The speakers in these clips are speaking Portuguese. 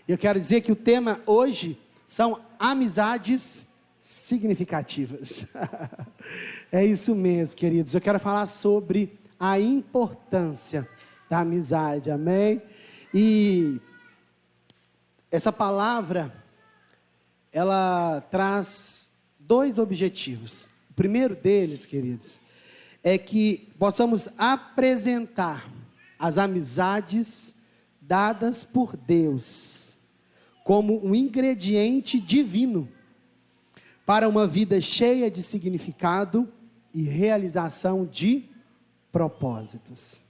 Eu quero dizer que o tema hoje são amizades significativas. É isso mesmo, queridos. Eu quero falar sobre a importância da amizade, amém? E essa palavra, ela traz dois objetivos. O primeiro deles, queridos, é que possamos apresentar as amizades dadas por Deus como um ingrediente divino para uma vida cheia de significado e realização de propósitos.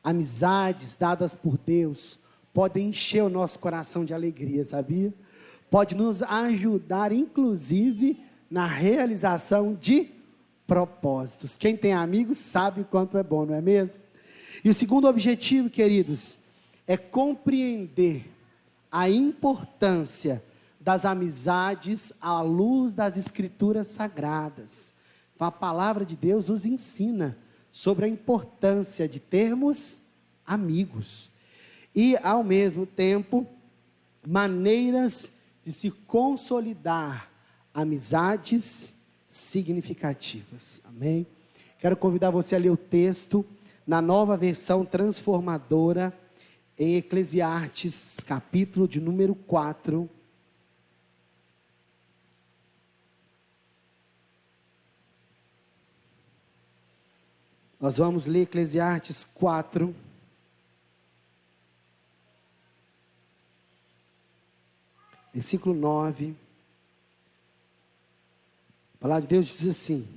Amizades dadas por Deus podem encher o nosso coração de alegria, sabia? Pode nos ajudar, inclusive, na realização de propósitos. Quem tem amigos sabe o quanto é bom, não é mesmo? E o segundo objetivo, queridos, é compreender a importância das amizades à luz das Escrituras Sagradas. Então, a palavra de Deus nos ensina sobre a importância de termos amigos e, ao mesmo tempo, maneiras de se consolidar amizades significativas. Amém? Quero convidar você a ler o texto na Nova Versão Transformadora, em Eclesiastes, capítulo de número 4. Nós vamos ler Eclesiastes 4. Versículo 9. A palavra de Deus diz assim: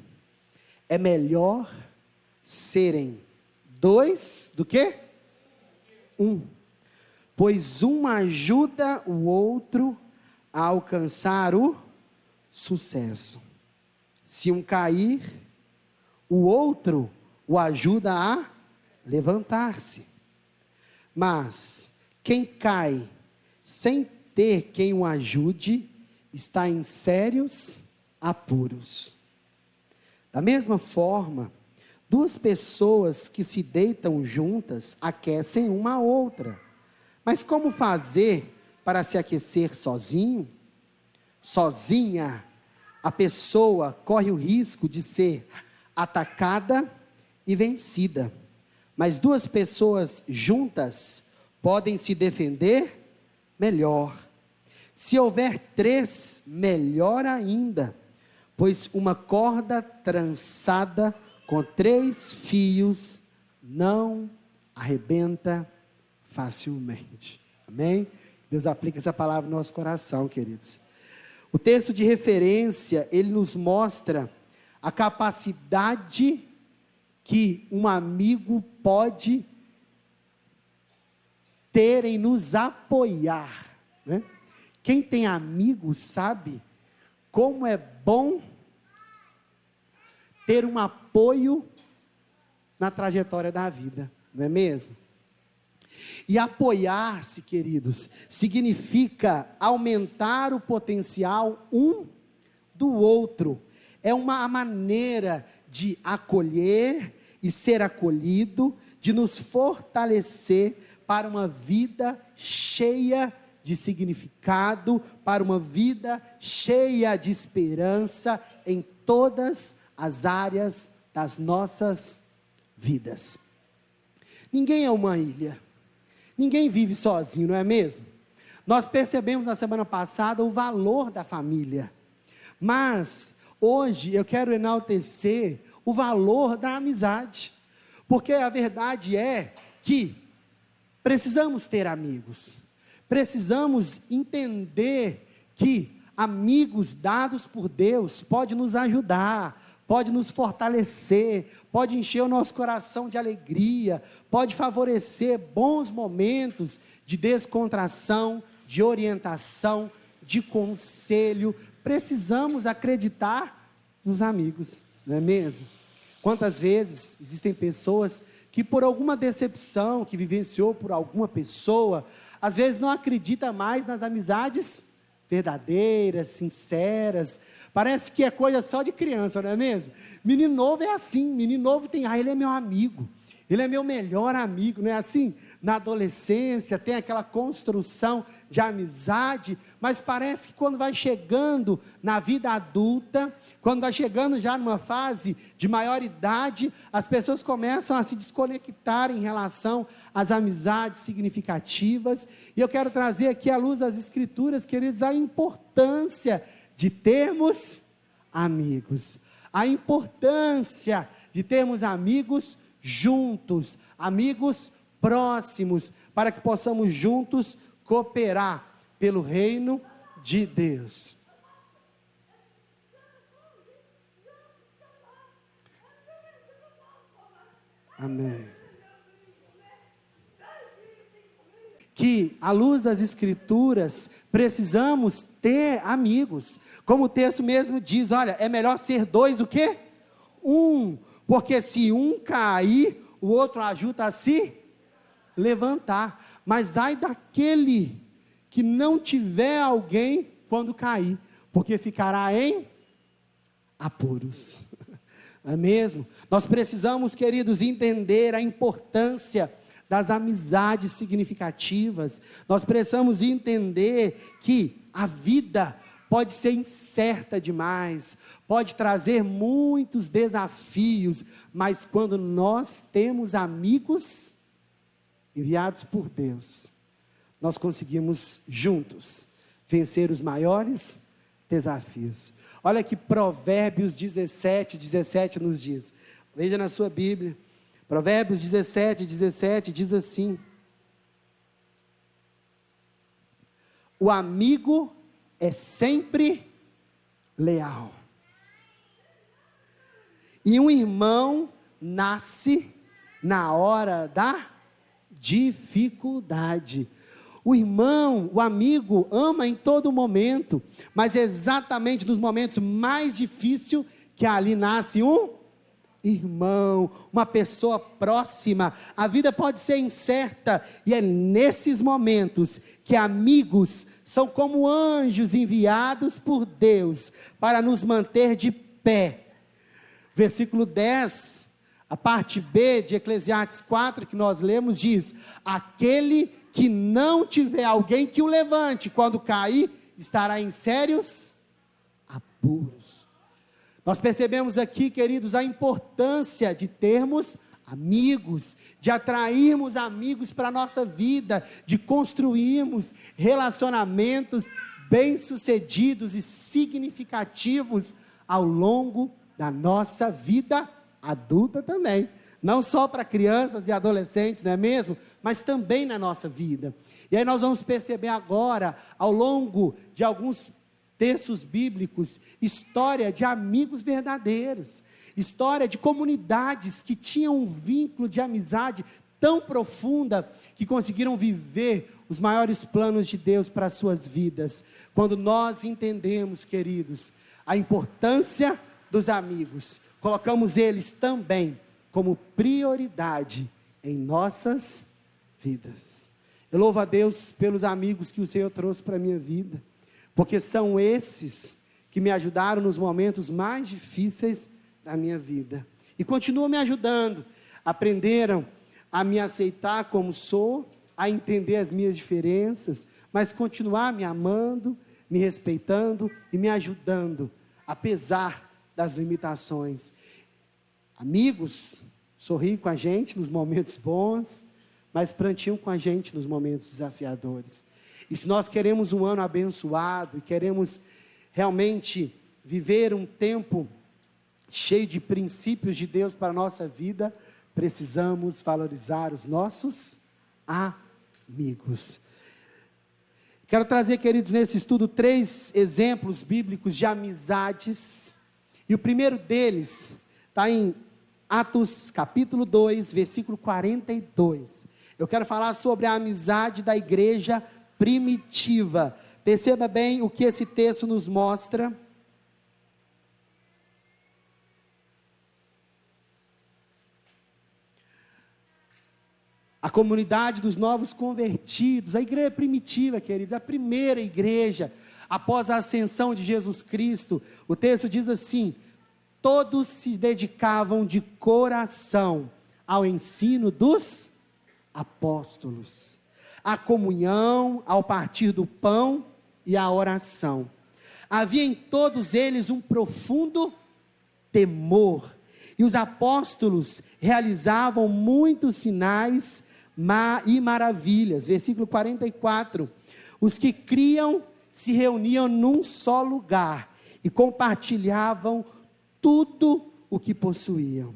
é melhor serem dois do que um, pois um ajuda o outro a alcançar o sucesso. Se um cair, o outro o ajuda a levantar-se. Mas quem cai sem ter quem o ajude, está em sérios apuros. Da mesma forma, duas pessoas que se deitam juntas aquecem uma a outra. Mas como fazer para se aquecer sozinho? Sozinha, a pessoa corre o risco de ser atacada e vencida. Mas duas pessoas juntas podem se defender melhor. Se houver três, melhor ainda, pois uma corda trançada com 3 fios não arrebenta facilmente. Amém? Deus aplica essa palavra no nosso coração, queridos. O texto de referência, ele nos mostra a capacidade que um amigo pode ter em nos apoiar, né? Quem tem amigos sabe como é bom ter um apoio na trajetória da vida, não é mesmo? E apoiar-se, queridos, significa aumentar o potencial um do outro. É uma maneira de acolher e ser acolhido, de nos fortalecer para uma vida cheia de significado, para uma vida cheia de esperança em todas as áreas das nossas vidas. Ninguém é uma ilha, ninguém vive sozinho, não é mesmo? Nós percebemos na semana passada o valor da família, mas hoje eu quero enaltecer o valor da amizade, porque a verdade é que precisamos ter amigos, precisamos entender que amigos dados por Deus podem nos ajudar, pode nos fortalecer, pode encher o nosso coração de alegria, pode favorecer bons momentos de descontração, de orientação, de conselho. Precisamos acreditar nos amigos, não é mesmo? Quantas vezes existem pessoas que por alguma decepção que vivenciou por alguma pessoa, às vezes não acredita mais nas amizades verdadeiras, sinceras. Parece que é coisa só de criança, não é mesmo? Menino novo é assim, menino novo tem, ele é meu amigo, ele é meu melhor amigo, não é assim? Na adolescência tem aquela construção de amizade, mas parece que quando vai chegando na vida adulta, quando vai chegando já numa fase de maior idade, as pessoas começam a se desconectar em relação às amizades significativas, e eu quero trazer aqui à luz das Escrituras, queridos, a importância de termos amigos, a importância de termos amigos juntos, amigos próximos, para que possamos juntos cooperar pelo reino de Deus. Amém. Que, à luz das Escrituras, precisamos ter amigos. Como o texto mesmo diz, olha, é melhor ser dois do que um, porque se um cair, o outro ajuda a se levantar. Mas ai daquele que não tiver alguém quando cair, porque ficará em apuros. Não é mesmo? Nós precisamos, queridos, entender a importância das amizades significativas. Nós precisamos entender que a vida pode ser incerta demais, pode trazer muitos desafios, mas quando nós temos amigos enviados por Deus, nós conseguimos juntos vencer os maiores desafios. Olha que Provérbios 17 nos diz, veja na sua Bíblia, Provérbios 17 diz assim: o amigo é sempre leal, e um irmão nasce na hora da dificuldade. O irmão, o amigo, ama em todo momento, mas exatamente nos momentos mais difíceis, que ali nasce um irmão, uma pessoa próxima. A vida pode ser incerta, e é nesses momentos que amigos são como anjos enviados por Deus, para nos manter de pé. Versículo 10, a parte B de Eclesiastes 4, que nós lemos, diz: aquele que não tiver alguém que o levante, quando cair, estará em sérios apuros. Nós percebemos aqui, queridos, a importância de termos amigos, de atrairmos amigos para a nossa vida, de construirmos relacionamentos bem-sucedidos e significativos ao longo da nossa vida adulta também. Não só para crianças e adolescentes, não é mesmo? Mas também na nossa vida. E aí nós vamos perceber agora, ao longo de alguns textos bíblicos, história de amigos verdadeiros, história de comunidades que tinham um vínculo de amizade tão profunda, que conseguiram viver os maiores planos de Deus para as suas vidas. Quando nós entendemos, queridos, a importância dos amigos, colocamos eles também como prioridade em nossas vidas. Eu louvo a Deus pelos amigos que o Senhor trouxe para a minha vida, porque são esses que me ajudaram nos momentos mais difíceis da minha vida, e continuam me ajudando. Aprenderam a me aceitar como sou, a entender as minhas diferenças, mas continuar me amando, me respeitando e me ajudando, apesar das limitações. Amigos sorriem com a gente nos momentos bons, mas pranteam com a gente nos momentos desafiadores. E se nós queremos um ano abençoado, e queremos realmente viver um tempo cheio de princípios de Deus para a nossa vida, precisamos valorizar os nossos amigos. Quero trazer, queridos, nesse estudo 3 exemplos bíblicos de amizades, e o primeiro deles está em Atos capítulo 2, versículo 42. Eu quero falar sobre a amizade da igreja primitiva. Perceba bem o que esse texto nos mostra. A comunidade dos novos convertidos, a igreja primitiva, queridos, a primeira igreja, após a ascensão de Jesus Cristo, o texto diz assim: todos se dedicavam de coração ao ensino dos apóstolos, à comunhão, ao partir do pão e à oração. Havia em todos eles um profundo temor, e os apóstolos realizavam muitos sinais e maravilhas. Versículo 44, os que criam se reuniam num só lugar, e compartilhavam tudo o que possuíam.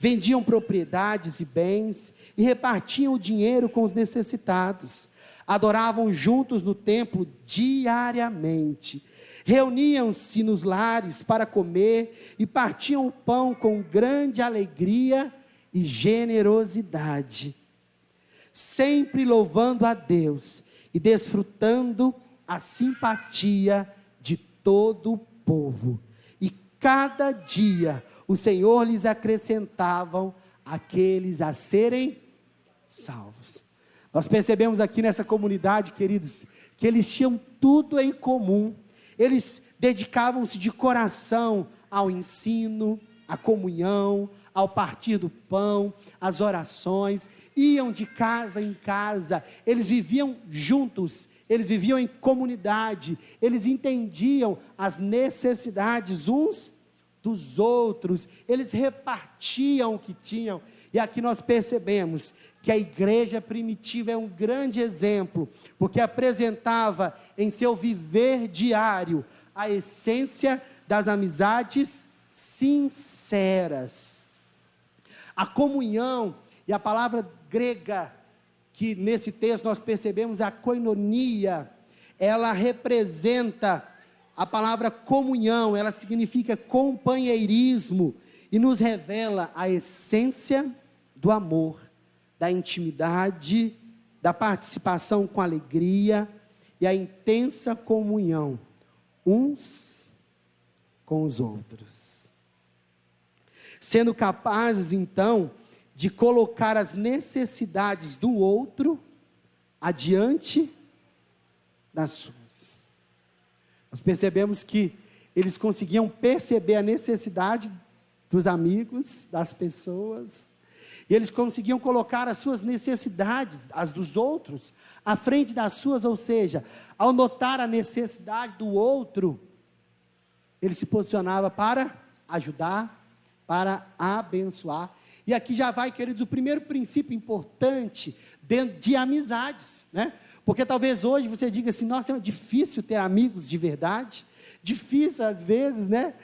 Vendiam propriedades e bens, e repartiam o dinheiro com os necessitados. Adoravam juntos no templo diariamente. Reuniam-se nos lares para comer, e partiam o pão com grande alegria e generosidade, sempre louvando a Deus e desfrutando a simpatia de todo o povo. E cada dia o Senhor lhes acrescentavam aqueles a serem salvos. Nós percebemos aqui nessa comunidade, queridos, que eles tinham tudo em comum. Eles dedicavam-se de coração ao ensino, à comunhão, ao partir do pão, às orações, iam de casa em casa, eles viviam juntos, eles viviam em comunidade, eles entendiam as necessidades uns dos outros, eles repartiam o que tinham. E aqui nós percebemos que a igreja primitiva é um grande exemplo, porque apresentava em seu viver diário a essência das amizades sinceras. A comunhão, e a palavra grega que nesse texto nós percebemos, a koinonia, ela representa a palavra comunhão, ela significa companheirismo, e nos revela a essência do amor, da intimidade, da participação com alegria e a intensa comunhão uns com os outros. Sendo capazes, então, de colocar as necessidades do outro adiante das suas. Nós percebemos que eles conseguiam perceber a necessidade dos amigos, das pessoas, e eles conseguiam colocar as suas necessidades, as dos outros, à frente das suas, ou seja, ao notar a necessidade do outro, ele se posicionava para ajudar, para abençoar. E aqui já vai, queridos, o primeiro princípio importante dentro de amizades, né? Porque talvez hoje você diga assim, nossa, é difícil ter amigos de verdade, difícil às vezes, né,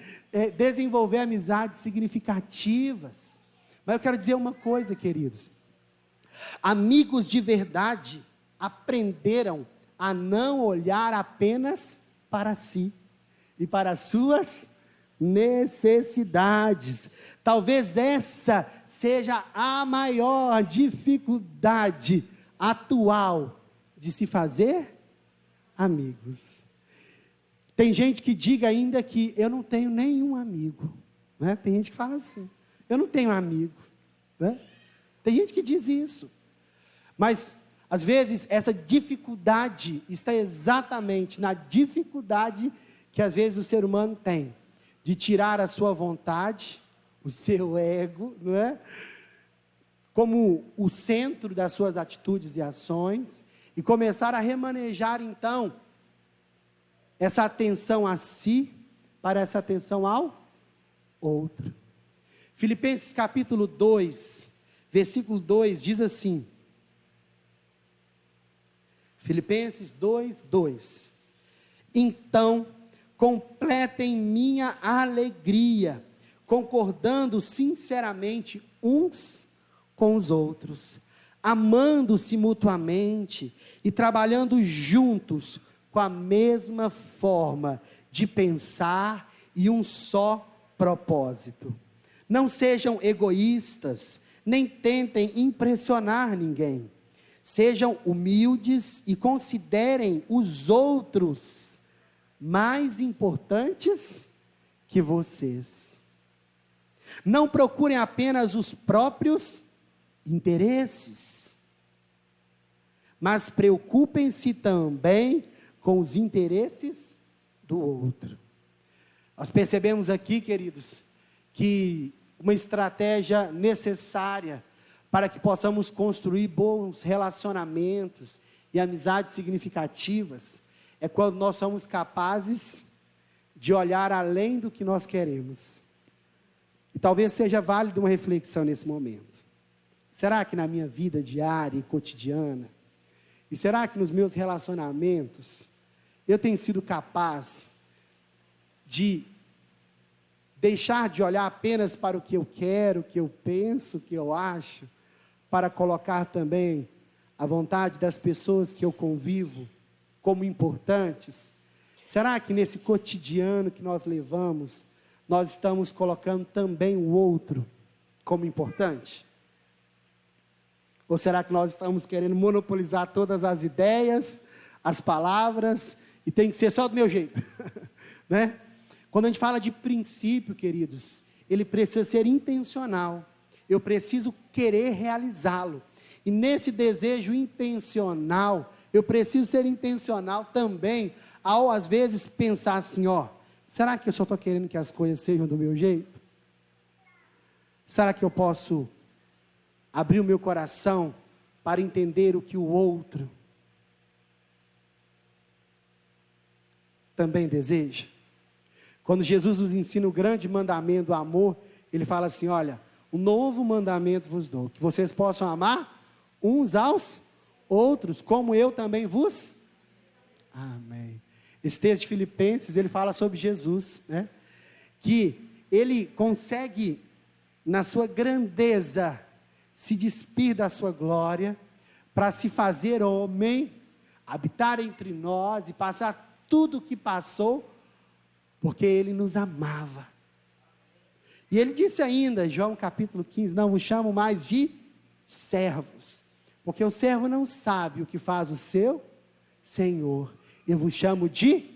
desenvolver amizades significativas. Mas eu quero dizer uma coisa, queridos, amigos de verdade aprenderam a não olhar apenas para si e para as suas necessidades. Talvez essa seja a maior dificuldade atual de se fazer amigos. Tem gente que diga ainda que eu não tenho nenhum amigo, né? Tem gente que fala assim, eu não tenho amigo, né? Tem gente que diz isso, mas às vezes essa dificuldade está exatamente na dificuldade que às vezes o ser humano tem de tirar a sua vontade, o seu ego, não é? Como o centro das suas atitudes e ações, e começar a remanejar então essa atenção a si para essa atenção ao outro. Filipenses capítulo 2, versículo 2 diz assim, Filipenses 2, 2, então completem minha alegria, concordando sinceramente uns com os outros, amando-se mutuamente e trabalhando juntos com a mesma forma de pensar e um só propósito. Não sejam egoístas, nem tentem impressionar ninguém. Sejam humildes e considerem os outros mais importantes que vocês. Não procurem apenas os próprios interesses, mas preocupem-se também com os interesses do outro. Nós percebemos aqui, queridos, que uma estratégia necessária para que possamos construir bons relacionamentos e amizades significativas, é quando nós somos capazes de olhar além do que nós queremos. E talvez seja válido uma reflexão nesse momento. Será que na minha vida diária e cotidiana, e será que nos meus relacionamentos, eu tenho sido capaz de deixar de olhar apenas para o que eu quero, o que eu penso, o que eu acho, para colocar também a vontade das pessoas que eu convivo como importantes? Será que nesse cotidiano que nós levamos, nós estamos colocando também o outro como importante? Ou será que nós estamos querendo monopolizar todas as ideias, as palavras, e tem que ser só do meu jeito? Né? Quando a gente fala de princípio, queridos, ele precisa ser intencional. Eu preciso querer realizá-lo. E nesse desejo intencional, eu preciso ser intencional também, ao às vezes pensar assim, será que eu só estou querendo que as coisas sejam do meu jeito? Será que eu posso abrir o meu coração para entender o que o outro também deseja? Quando Jesus nos ensina o grande mandamento do amor, ele fala assim, olha, um novo mandamento vos dou, que vocês possam amar uns aos outros, como eu também vos amei. Esse texto de Filipenses, ele fala sobre Jesus, né? Que ele consegue, na sua grandeza, se despir da sua glória, para se fazer homem, habitar entre nós e passar tudo o que passou, porque ele nos amava. E ele disse ainda, João capítulo 15, não vos chamo mais de servos, porque o servo não sabe o que faz o seu Senhor. Eu vos chamo de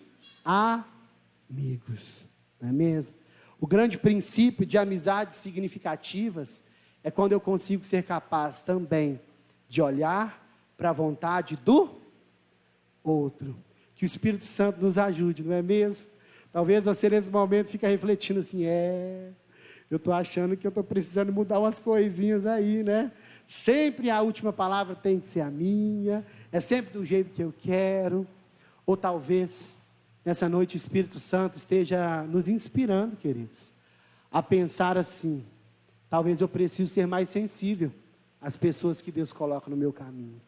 amigos, não é mesmo? O grande princípio de amizades significativas é quando eu consigo ser capaz também de olhar para a vontade do outro. Que o Espírito Santo nos ajude, não é mesmo? Talvez você nesse momento fique refletindo assim, eu estou achando que eu estou precisando mudar umas coisinhas aí, né? Sempre a última palavra tem que ser a minha, é sempre do jeito que eu quero. Ou talvez, nessa noite, o Espírito Santo esteja nos inspirando, queridos, a pensar assim, talvez eu preciso ser mais sensível às pessoas que Deus coloca no meu caminho.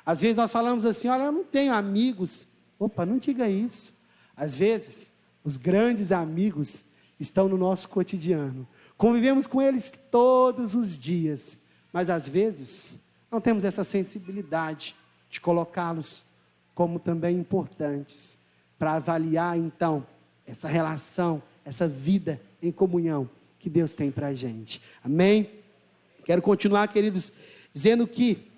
Às vezes nós falamos assim, olha, eu não tenho amigos. Opa, não diga isso. Às vezes, os grandes amigos estão no nosso cotidiano. Convivemos com eles todos os dias, mas às vezes não temos essa sensibilidade de colocá-los como também importantes, para avaliar então essa relação, essa vida em comunhão que Deus tem para a gente. Amém? Quero continuar, queridos, dizendo que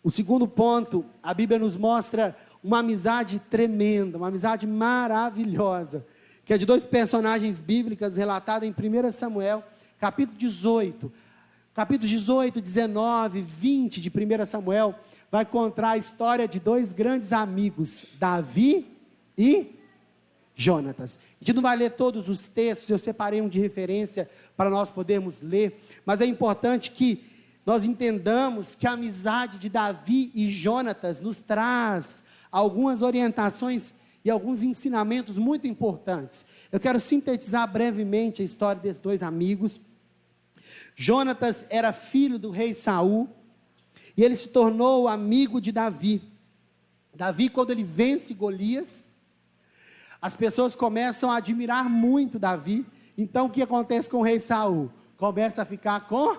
o segundo ponto, a Bíblia nos mostra uma amizade tremenda, uma amizade maravilhosa, que é de dois personagens bíblicos relatados em 1 Samuel, capítulo 18. Capítulos 18, 19, 20 de 1 Samuel, vai contar a história de dois grandes amigos, Davi e Jonatas. A gente não vai ler todos os textos, eu separei um de referência para nós podermos ler, mas é importante que nós entendamos que a amizade de Davi e Jonatas nos traz algumas orientações e alguns ensinamentos muito importantes. Eu quero sintetizar brevemente a história desses dois amigos. Jonatas era filho do rei Saul, e ele se tornou amigo de Davi. Davi, quando ele vence Golias, as pessoas começam a admirar muito Davi. Então o que acontece com o rei Saul? Começa a ficar com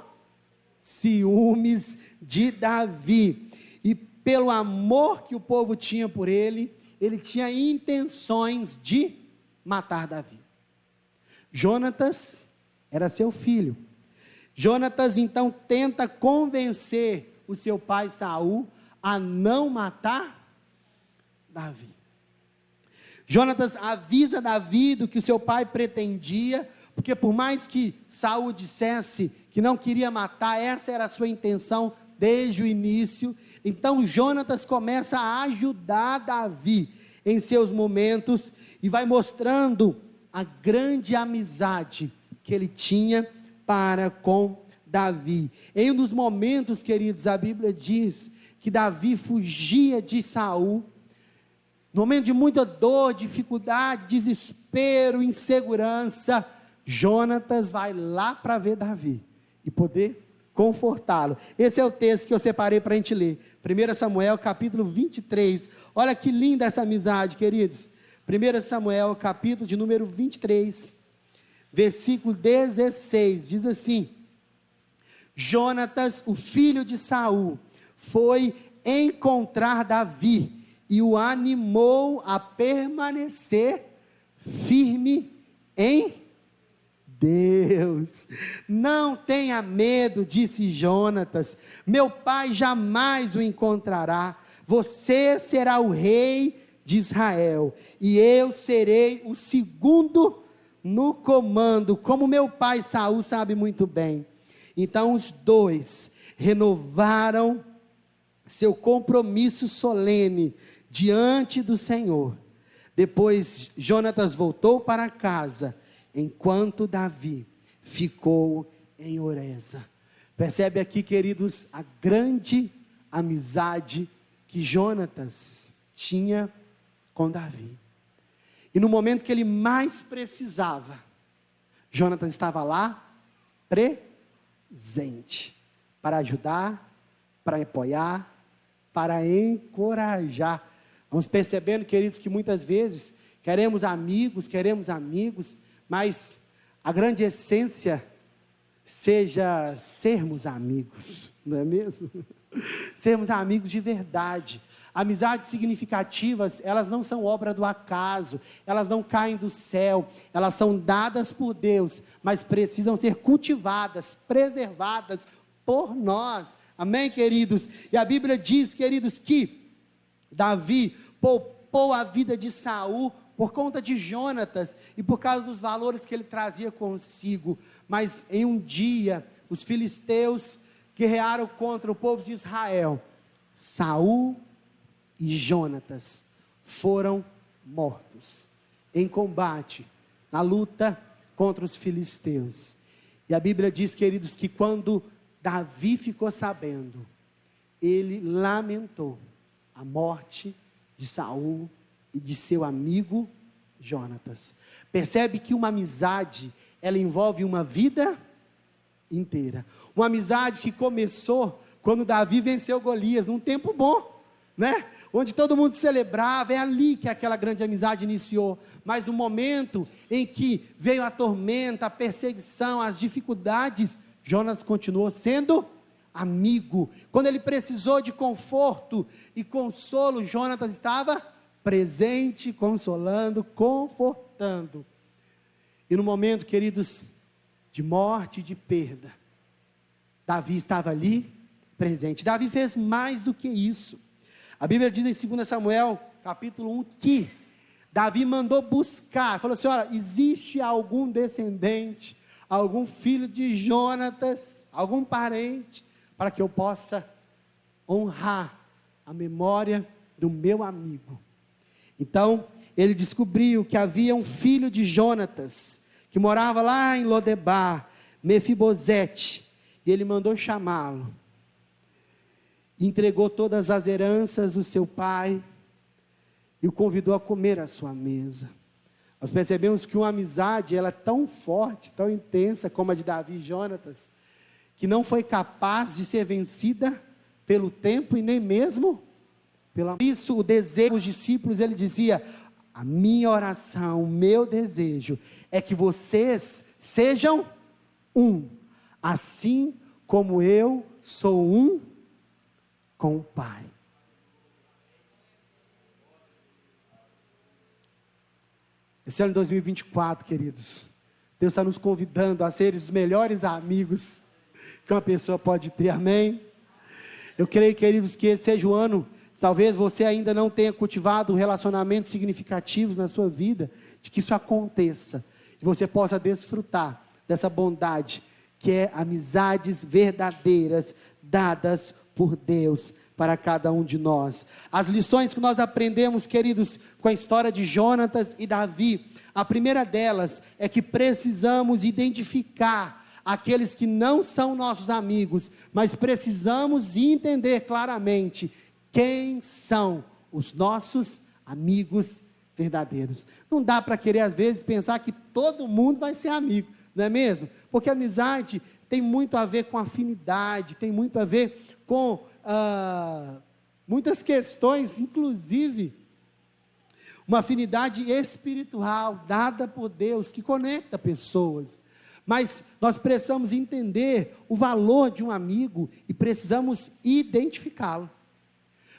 ciúmes de Davi, e pelo amor que o povo tinha por ele, ele tinha intenções de matar Davi. Jonatas era seu filho. Jonatas então tenta convencer o seu pai Saul a não matar Davi. Jonatas avisa Davi do que o seu pai pretendia, porque por mais que Saul dissesse que não queria matar, essa era a sua intenção desde o início. Então Jonatas começa a ajudar Davi em seus momentos e vai mostrando a grande amizade que ele tinha para com Davi. Em um dos momentos, queridos, a Bíblia diz que Davi fugia de Saul. No momento de muita dor, dificuldade, desespero, insegurança, Jonatas vai lá para ver Davi e poder confortá-lo. Esse é o texto que eu separei para a gente ler. 1 Samuel capítulo 23. Olha que linda essa amizade, queridos. 1 Samuel capítulo de número 23, versículo 16, diz assim: Jonatas, o filho de Saul, foi encontrar Davi e o animou a permanecer firme em Deus. Não tenha medo, disse Jonatas, meu pai jamais o encontrará. Você será o rei de Israel e eu serei o segundo no comando, como meu pai Saul sabe muito bem. Então os dois renovaram seu compromisso solene diante do Senhor. Depois Jonatas voltou para casa, enquanto Davi ficou em Oreza. Percebe aqui, queridos, a grande amizade que Jonatas tinha com Davi. E no momento que ele mais precisava, Jonatas estava lá, presente, para ajudar, para apoiar, para encorajar. Vamos percebendo, queridos, que muitas vezes queremos amigos, mas a grande essência seja sermos amigos, não é mesmo? Sermos amigos de verdade. Amizades significativas, elas não são obra do acaso, elas não caem do céu, elas são dadas por Deus, mas precisam ser cultivadas, preservadas por nós. Amém, queridos? E a Bíblia diz, queridos, que Davi poupou a vida de Saul por conta de Jonatas e por causa dos valores que ele trazia consigo. Mas em um dia, os filisteus guerrearam contra o povo de Israel. Saul e Jonatas foram mortos em combate, na luta contra os filisteus. E a Bíblia diz, queridos, que quando Davi ficou sabendo, ele lamentou a morte de Saul e de seu amigo Jonatas. Percebe que uma amizade, ela envolve uma vida inteira. Uma amizade que começou quando Davi venceu Golias, num tempo bom, né? Onde todo mundo celebrava, é ali que aquela grande amizade iniciou. Mas no momento em que veio a tormenta, a perseguição, as dificuldades, Jonatas continuou sendo amigo. Quando ele precisou de conforto e consolo, Jonatas estava presente, consolando, confortando. E no momento, queridos, de morte e de perda, Davi estava ali, presente. Davi fez mais do que isso. A Bíblia diz em 2 Samuel, capítulo 1, que Davi mandou buscar, falou assim: olha, existe algum descendente, algum filho de Jonatas, algum parente, para que eu possa honrar a memória do meu amigo. Então, ele descobriu que havia um filho de Jonatas, que morava lá em Lodebar, Mefibosete, e ele mandou chamá-lo. Entregou todas as heranças do seu pai, e o convidou a comer à sua mesa. Nós percebemos que uma amizade, ela é tão forte, tão intensa como a de Davi e Jonatas, que não foi capaz de ser vencida pelo tempo e nem mesmo pela... Por isso o desejo dos discípulos, ele dizia: a minha oração, o meu desejo é que vocês sejam um, assim como eu sou um com o Pai. Esse ano de 2024, queridos, Deus está nos convidando a ser os melhores amigos que uma pessoa pode ter, amém? Eu creio, queridos, que esse seja o ano, talvez você ainda não tenha cultivado relacionamentos significativos na sua vida, de que isso aconteça, e você possa desfrutar dessa bondade, que é amizades verdadeiras, dadas por Deus, para cada um de nós. As lições que nós aprendemos, queridos, com a história de Jonatas e Davi, a primeira delas é que precisamos identificar aqueles que não são nossos amigos, mas precisamos entender claramente quem são os nossos amigos verdadeiros. Não dá para querer, às vezes, pensar que todo mundo vai ser amigo, não é mesmo? Porque amizade tem muito a ver com afinidade, tem muito a ver com muitas questões, inclusive uma afinidade espiritual dada por Deus, que conecta pessoas. Mas nós precisamos entender o valor de um amigo e precisamos identificá-lo.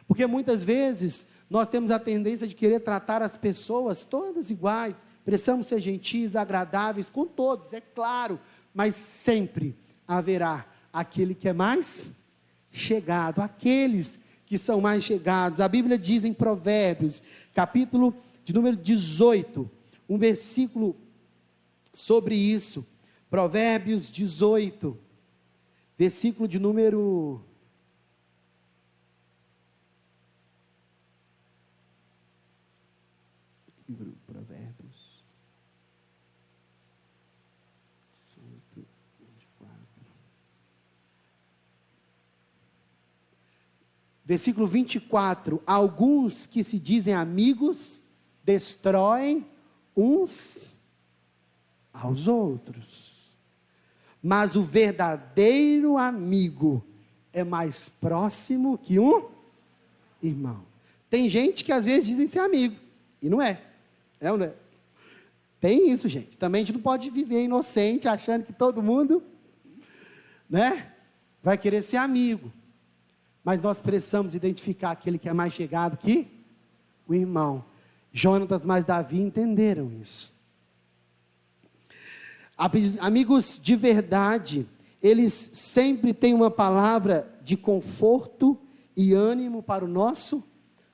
Porque muitas vezes nós temos a tendência de querer tratar as pessoas todas iguais, precisamos ser gentis, agradáveis com todos, é claro, mas sempre haverá aquele que é mais chegado, aqueles que são mais chegados. A Bíblia diz em Provérbios, capítulo de número 18, um versículo sobre isso. Provérbios 18, versículo de número 24, alguns que se dizem amigos, destroem uns aos outros, mas o verdadeiro amigo é mais próximo que um irmão. Tem gente que às vezes dizem ser amigo, e não é, ou não é? Tem isso, gente, também a gente não pode viver inocente, achando que todo mundo, né, vai querer ser amigo. Mas nós precisamos identificar aquele que é mais chegado que o irmão. Jonatas mais Davi entenderam isso. Amigos de verdade, eles sempre têm uma palavra de conforto e ânimo para o nosso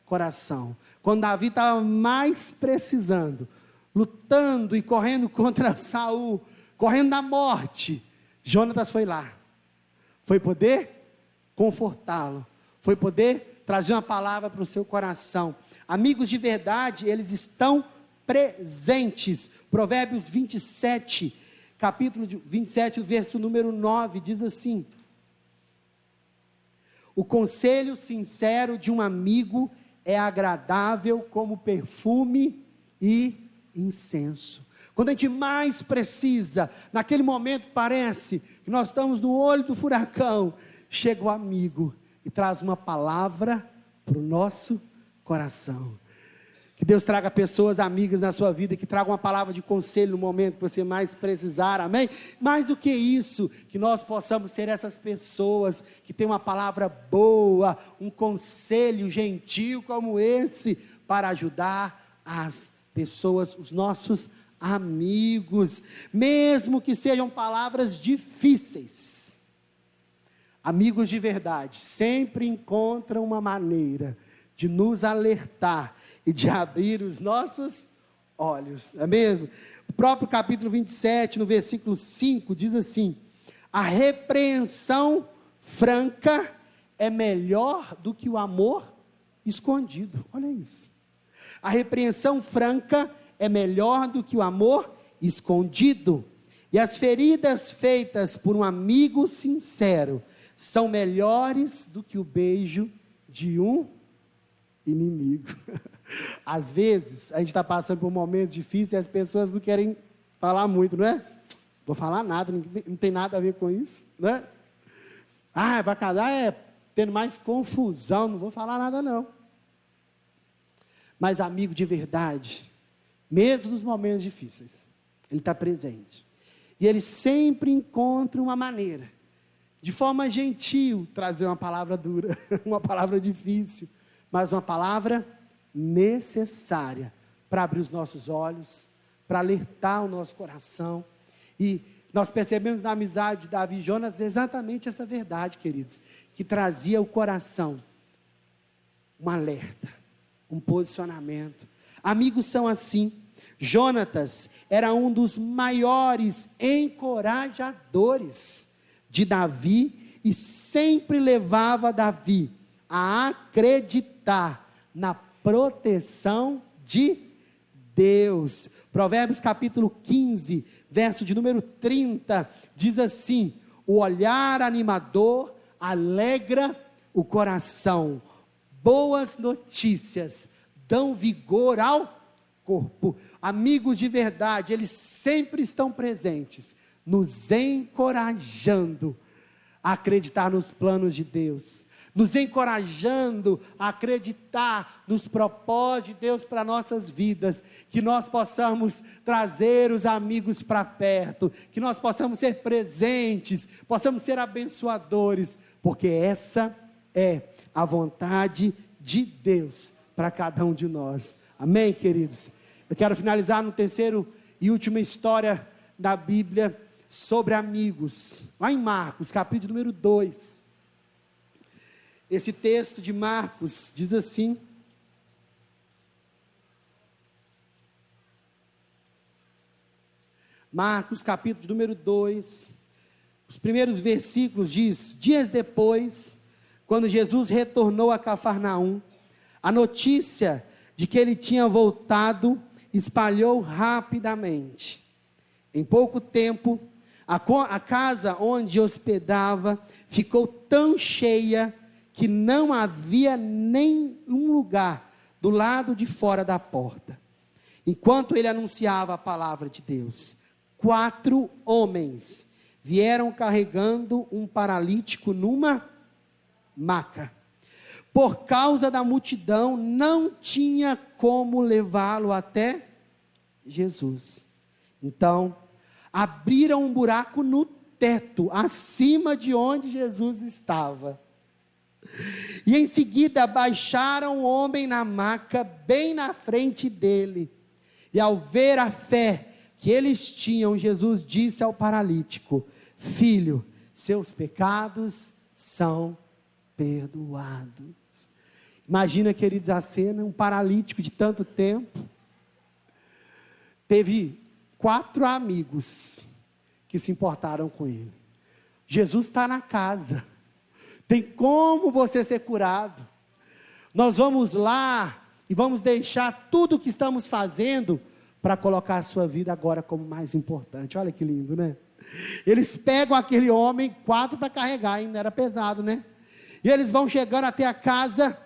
coração. Quando Davi estava mais precisando, lutando e correndo contra Saul, correndo da morte, Jonatas foi lá. Foi poder confortá-lo, foi poder trazer uma palavra para o seu coração. Amigos de verdade, eles estão presentes. Provérbios 27, capítulo 27, verso número 9, diz assim: o conselho sincero de um amigo é agradável como perfume e incenso. Quando a gente mais precisa, naquele momento que parece que nós estamos no olho do furacão, chega o amigo e traz uma palavra para o nosso coração. Que Deus traga pessoas amigas na sua vida, que tragam uma palavra de conselho no momento que você mais precisar, amém? Mais do que isso, que nós possamos ser essas pessoas que têm uma palavra boa, um conselho gentil como esse, para ajudar as pessoas, os nossos amigos, mesmo que sejam palavras difíceis. Amigos de verdade sempre encontram uma maneira de nos alertar e de abrir os nossos olhos, não é mesmo? O próprio capítulo 27, no versículo 5, diz assim: a repreensão franca é melhor do que o amor escondido. Olha isso. A repreensão franca é melhor do que o amor escondido. E as feridas feitas por um amigo sincero são melhores do que o beijo de um inimigo. Às vezes, a gente está passando por momentos difíceis e as pessoas não querem falar muito, não é? Vou falar nada, não tem nada a ver com isso, né? Vai casar tendo mais confusão, não vou falar nada não. Mas amigo de verdade, mesmo nos momentos difíceis, ele está presente. E ele sempre encontra uma maneira, de forma gentil, trazer uma palavra dura, uma palavra difícil, mas uma palavra necessária para abrir os nossos olhos, para alertar o nosso coração. E nós percebemos na amizade de Davi e Jonas exatamente essa verdade, queridos, que trazia ao coração um alerta, um posicionamento. Amigos são assim. Jonatas era um dos maiores encorajadores de Davi e sempre levava Davi a acreditar na proteção de Deus. Provérbios capítulo 15, verso de número 30, diz assim: o olhar animador alegra o coração, boas notícias dão vigor ao corpo. Amigos de verdade, eles sempre estão presentes, nos encorajando a acreditar nos planos de Deus, nos encorajando a acreditar nos propósitos de Deus para nossas vidas, que nós possamos trazer os amigos para perto, que nós possamos ser presentes, possamos ser abençoadores, porque essa é a vontade de Deus para cada um de nós. Amém, queridos? Eu quero finalizar no terceiro e última história da Bíblia sobre amigos, lá em Marcos, capítulo número 2. Esse texto de Marcos diz assim: Marcos capítulo número 2, os primeiros versículos diz: dias depois, quando Jesus retornou a Cafarnaum, a notícia de que ele tinha voltado espalhou rapidamente. Em pouco tempo, a casa onde hospedava ficou tão cheia que não havia nem um lugar do lado de fora da porta. Enquanto ele anunciava a palavra de Deus, 4 homens vieram carregando um paralítico numa maca. Por causa da multidão, não tinha como levá-lo até Jesus. Então, abriram um buraco no teto, acima de onde Jesus estava. E em seguida baixaram o homem na maca, bem na frente dele. E ao ver a fé que eles tinham, Jesus disse ao paralítico: filho, seus pecados são perdoados. Imagina, queridos, a cena: um paralítico de tanto tempo, teve 4 amigos que se importaram com ele. Jesus está na casa, tem como você ser curado. Nós vamos lá e vamos deixar tudo o que estamos fazendo para colocar a sua vida agora como mais importante. Olha que lindo, né? Eles pegam aquele homem, 4 para carregar, ainda era pesado, né? E eles vão chegando até a casa,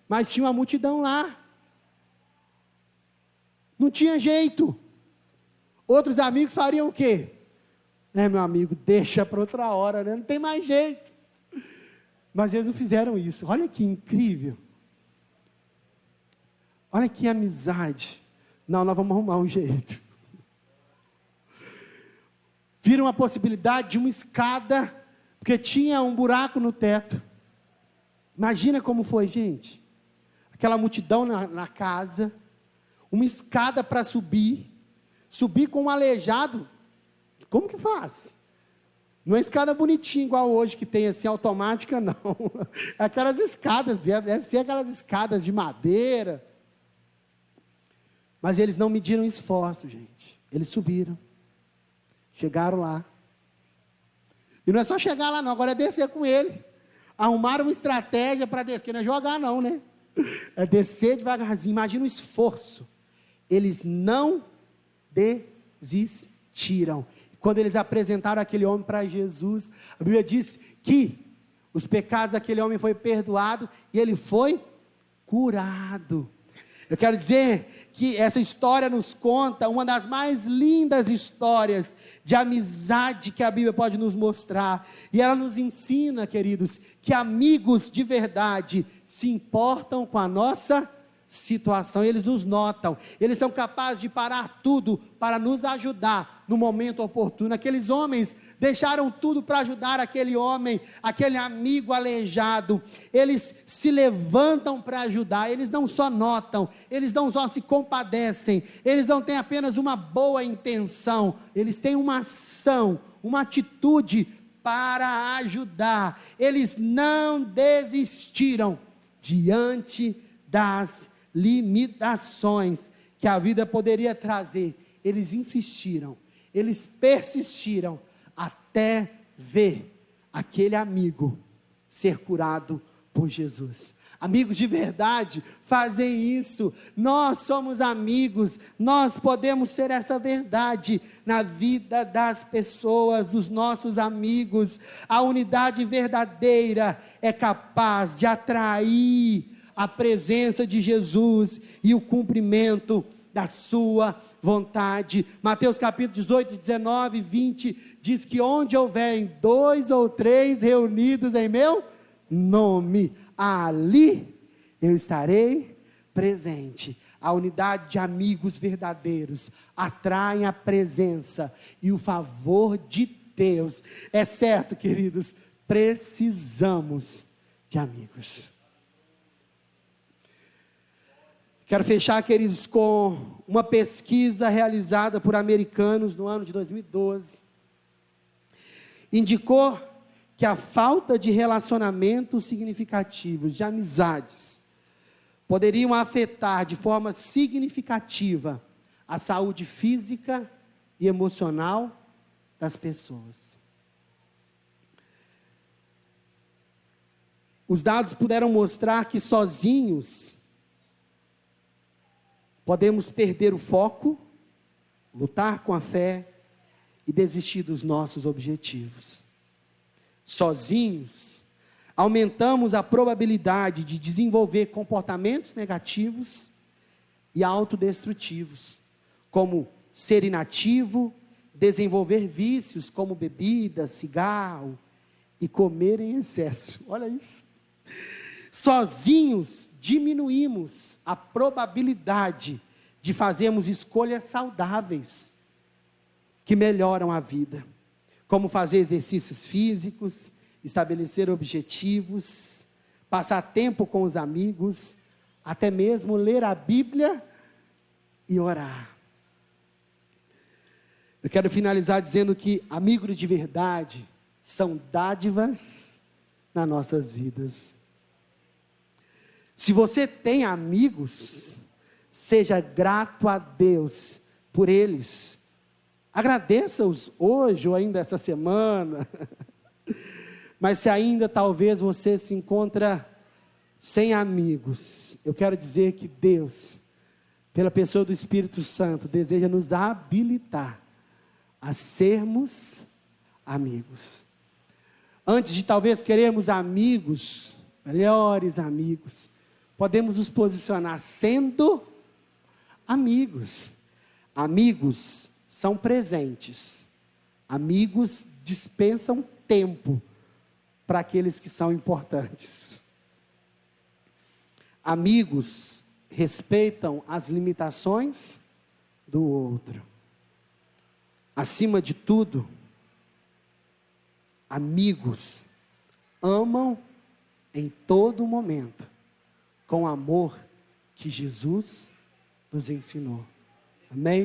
mas tinha uma multidão lá, não tinha jeito. Outros amigos fariam o quê? Meu amigo, deixa para outra hora, né? Não tem mais jeito. Mas eles não fizeram isso. Olha que incrível. Olha que amizade. Não, nós vamos arrumar um jeito. Viram a possibilidade de uma escada, porque tinha um buraco no teto. Imagina como foi, gente. Aquela multidão na casa, uma escada para subir com um aleijado. Como que faz? Não é escada bonitinha igual hoje, que tem assim, automática, não. Aquelas escadas, deve ser aquelas escadas de madeira. Mas eles não mediram esforço, gente. Eles subiram. Chegaram lá. E não é só chegar lá não, agora é descer com ele. Arrumaram uma estratégia para descer, não é jogar não, né? É descer devagarzinho. Imagina o esforço. Eles não desistiram. Quando eles apresentaram aquele homem para Jesus, a Bíblia diz que os pecados daquele homem foi perdoado e ele foi curado. Eu quero dizer que essa história nos conta uma das mais lindas histórias de amizade que a Bíblia pode nos mostrar. E ela nos ensina, queridos, que amigos de verdade se importam com a nossa situação. Eles nos notam, eles são capazes de parar tudo para nos ajudar no momento oportuno. Aqueles homens deixaram tudo para ajudar aquele homem, aquele amigo aleijado. Eles se levantam para ajudar. Eles não só notam, eles não só se compadecem, eles não têm apenas uma boa intenção, eles têm uma ação, uma atitude para ajudar. Eles não desistiram diante das limitações que a vida poderia trazer. Eles insistiram, eles persistiram até ver aquele amigo ser curado por Jesus. Amigos de verdade fazem isso. Nós somos amigos, nós podemos ser essa verdade na vida das pessoas, dos nossos amigos. A unidade verdadeira é capaz de atrair a presença de Jesus e o cumprimento da sua vontade. Mateus capítulo 18, 19, 20 diz que onde houverem 2 ou 3 reunidos em meu nome, ali eu estarei presente. A unidade de amigos verdadeiros atraem a presença e o favor de Deus. É certo, queridos, precisamos de amigos. Quero fechar, queridos, com uma pesquisa realizada por americanos no ano de 2012. Indicou que a falta de relacionamentos significativos, de amizades, poderiam afetar de forma significativa a saúde física e emocional das pessoas. Os dados puderam mostrar que sozinhos podemos perder o foco, lutar com a fé e desistir dos nossos objetivos. Sozinhos, aumentamos a probabilidade de desenvolver comportamentos negativos e autodestrutivos, como ser inativo, desenvolver vícios como bebida, cigarro e comer em excesso. Olha isso. Sozinhos, diminuímos a probabilidade de fazermos escolhas saudáveis que melhoram a vida, como fazer exercícios físicos, estabelecer objetivos, passar tempo com os amigos, até mesmo ler a Bíblia e orar. Eu quero finalizar dizendo que amigos de verdade são dádivas nas nossas vidas. Se você tem amigos, seja grato a Deus por eles. Agradeça-os hoje ou ainda essa semana. Mas se ainda talvez você se encontra sem amigos, eu quero dizer que Deus, pela pessoa do Espírito Santo, deseja nos habilitar a sermos amigos. Antes de talvez querermos amigos, melhores amigos, podemos nos posicionar sendo amigos. Amigos são presentes. Amigos dispensam tempo para aqueles que são importantes. Amigos respeitam as limitações do outro. Acima de tudo, amigos amam em todo momento, com o amor que Jesus nos ensinou. Amém?